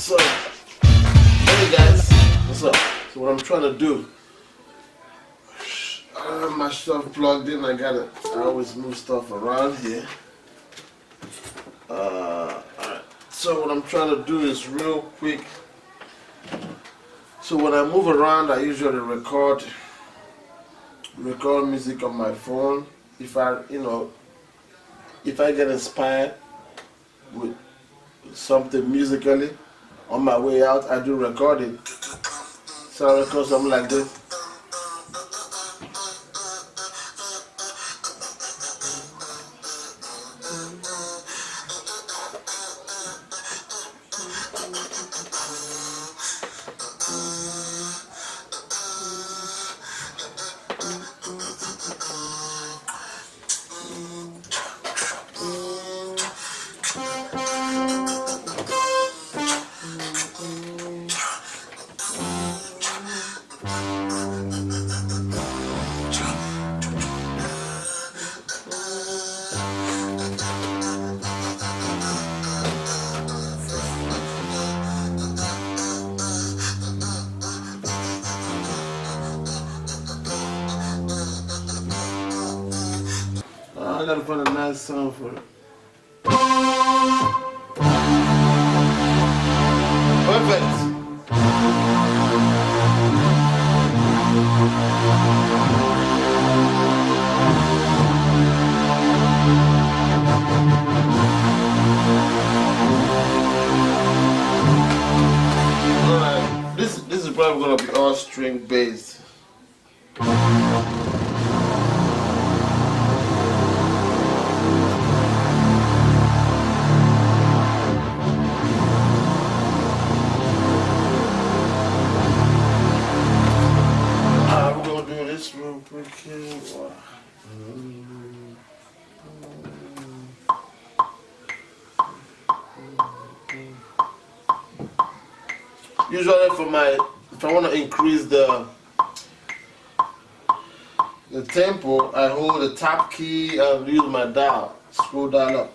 So, hey guys, what's up? So what I'm trying to do, I have my stuff plugged in. I always move stuff around here. Alright. So what I'm trying to do is real quick. So when I move around, I usually record music on my phone. If I get inspired with something musically on my way out, I do record it. So I record something like this. I gotta find a nice song for it. Perfect. Alright, this is probably gonna be all string based. Real quick here. Usually if I want to increase the tempo, I hold the top key and use my dial, scroll dial up.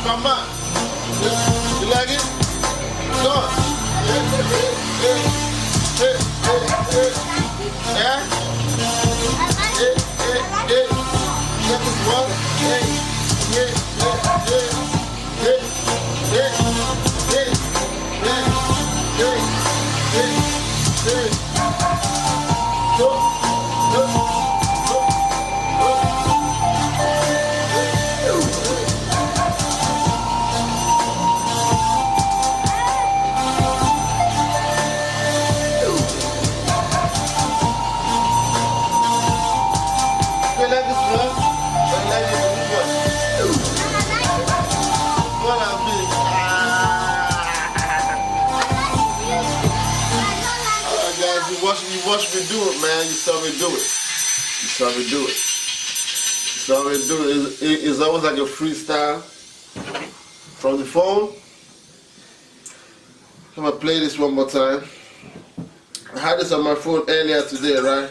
Mama. You like it? Go on. Yeah? That is what? You watch me do it, man. You saw me do it. You saw me do it. You saw me do it. It's almost like a freestyle from the phone. I'm gonna play this one more time. I had this on my phone earlier today, right?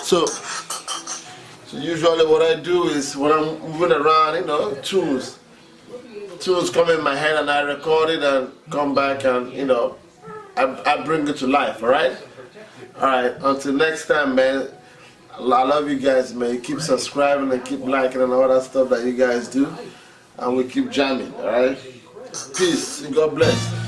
So usually what I do is when I'm moving around, you know, tunes come in my head and I record it and come back and, you know, I bring it to life, alright? Alright, until next time, man, I love you guys, man. Keep subscribing and keep liking and all that stuff that you guys do, and we keep jamming, alright? Peace and God bless.